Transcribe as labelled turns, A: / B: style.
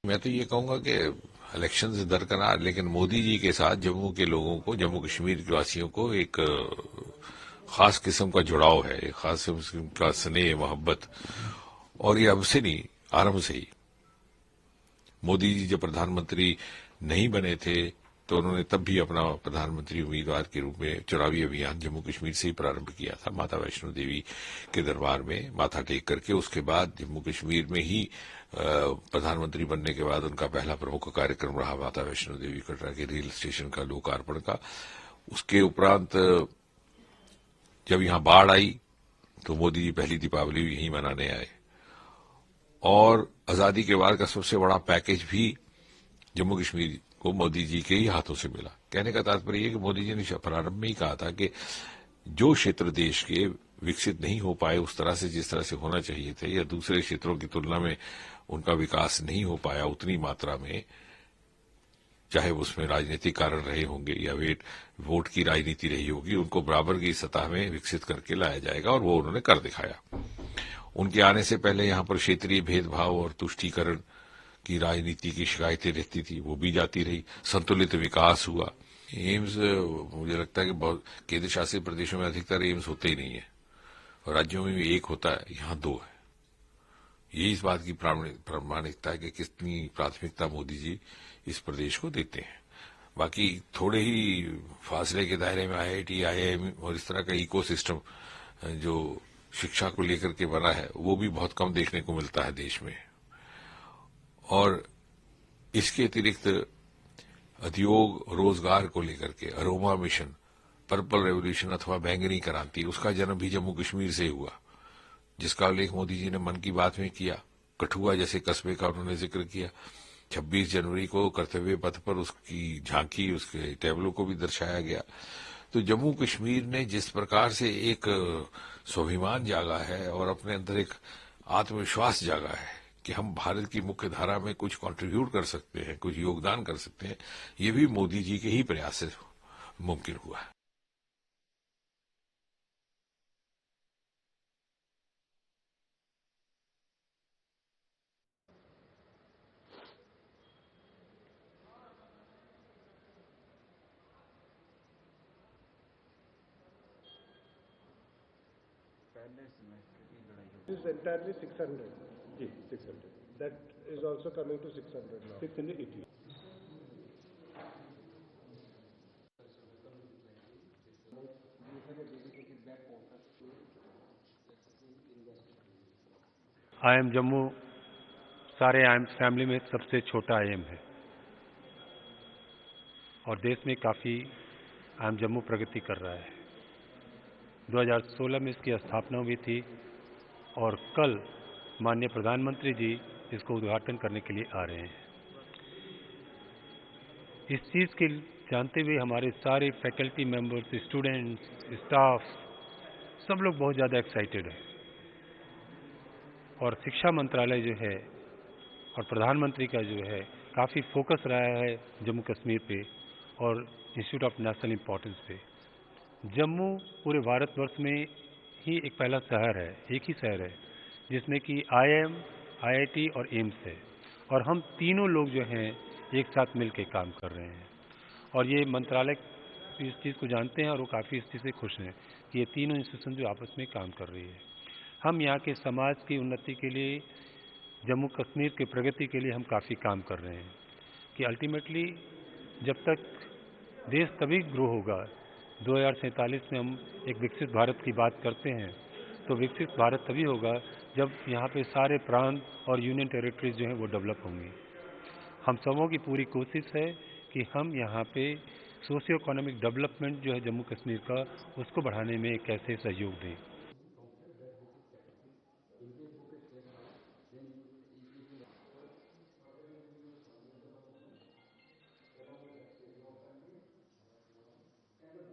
A: मैं तो ये कहूंगा कि इलेक्शन से दरकिनार, लेकिन मोदी जी के साथ जम्मू के लोगों को, जम्मू कश्मीर के वासियों को एक खास किस्म का जुड़ाव है, एक खास किस्म का स्नेह मोहब्बत। और ये अब से नहीं, आरंभ से ही। मोदी जी जब प्रधानमंत्री नहीं बने थे तो उन्होंने तब भी अपना प्रधानमंत्री उम्मीदवार के रूप में चुनावी अभियान जम्मू कश्मीर से ही प्रारंभ किया था, माता वैष्णो देवी के दरबार में माथा टेक करके। उसके बाद जम्मू कश्मीर में ही प्रधानमंत्री बनने के बाद उनका पहला प्रमुख कार्यक्रम रहा माता वैष्णो देवी कटरा के रेल स्टेशन का लोकार्पण का। उसके उपरांत जब यहां बाढ़ आई तो मोदी जी पहली दीपावली यहीं मनाने आए, और आजादी के बाद का सबसे बड़ा पैकेज भी जम्मू कश्मीर को मोदी जी के ही हाथों से मिला। कहने का तात्पर्य यह कि मोदी जी ने प्रारंभ में ही कहा था कि जो क्षेत्र देश के विकसित नहीं हो पाए उस तरह से जिस तरह से होना चाहिए थे, या दूसरे क्षेत्रों की तुलना में उनका विकास नहीं हो पाया उतनी मात्रा में, चाहे उसमें राजनीतिक कारण रहे होंगे या वोट की राजनीति रही होगी, उनको बराबर की सतह में विकसित करके लाया जाएगा, और वो उन्होंने कर दिखाया। उनके आने से पहले यहां पर क्षेत्रीय भेदभाव और तुष्टीकरण की राजनीति की शिकायतें रहती थी, वो भी जाती रही। संतुलित विकास हुआ। एम्स, मुझे लगता है कि बहुत केंद्र शासित प्रदेशों में अधिकतर एम्स होते ही नहीं है, और राज्यों में भी एक होता है, यहां दो है। ये इस बात की प्रामाणिकता है कि कितनी प्राथमिकता मोदी जी इस प्रदेश को देते हैं। बाकी थोड़े ही फासले के दायरे में आईआईटी, आईआईएम और इस तरह का इकोसिस्टम जो शिक्षा को लेकर के बना है, वो भी बहुत कम देखने को मिलता है देश में। और इसके अतिरिक्त उद्योग रोजगार को लेकर के अरोमा मिशन, पर्पल रेवोल्यूशन अथवा बैंगनी क्रांति, उसका जन्म भी जम्मू कश्मीर से हुआ, जिसका उल्लेख मोदी जी ने मन की बात में किया। कठुआ जैसे कस्बे का उन्होंने जिक्र किया। 26 जनवरी को कर्तव्य पथ पर उसकी झांकी, उसके टैबलो को भी दर्शाया गया। तो जम्मू कश्मीर ने जिस प्रकार से एक स्वाभिमान जागा है और अपने अंदर एक आत्मविश्वास जागा है कि हम भारत की मुख्य धारा में कुछ कंट्रीब्यूट कर सकते हैं, कुछ योगदान कर सकते हैं, ये भी मोदी जी के ही प्रयास से मुमकिन हुआ है।
B: Is entirely 600.
C: Ji 600.
B: That is also coming to 600 now.
C: 680.
D: IIM Jammu सारे IIM फैमिली में सबसे छोटा IIM है, और देश में काफ़ी IIM जम्मू प्रगति कर रहा है। 2016 में इसकी स्थापना हुई थी, और कल माननीय प्रधानमंत्री जी इसको उद्घाटन करने के लिए आ रहे हैं। इस चीज़ के जानते हुए हमारे सारे फैकल्टी मेंबर्स, स्टूडेंट्स, स्टाफ, सब लोग बहुत ज़्यादा एक्साइटेड हैं। और शिक्षा मंत्रालय जो है और प्रधानमंत्री का जो है काफ़ी फोकस रहा है जम्मू कश्मीर पे और इंस्टीट्यूट ऑफ नेशनल इम्पोर्टेंस पे। जम्मू पूरे भारतवर्ष में ही एक पहला शहर है, एक ही शहर है जिसमें कि IIM, IIT और एम्स है, और हम तीनों लोग जो हैं एक साथ मिल के काम कर रहे हैं। और ये मंत्रालय इस चीज़ को जानते हैं और वो काफ़ी इस चीज़ से खुश हैं कि ये तीनों इंस्टीट्यूशन जो आपस में काम कर रही है। हम यहाँ के समाज की उन्नति के लिए, जम्मू कश्मीर की प्रगति के लिए हम काफ़ी काम कर रहे हैं कि अल्टीमेटली जब तक देश तभी ग्रो होगा। 2047 में हम एक विकसित भारत की बात करते हैं, तो विकसित भारत तभी होगा जब यहाँ पे सारे प्रांत और यूनियन टेरिटरीज जो हैं वो डेवलप होंगी। हम सबों की पूरी कोशिश है कि हम यहाँ पे सोशियो इकोनॉमिक डेवलपमेंट जो है जम्मू कश्मीर का, उसको बढ़ाने में कैसे सहयोग दें।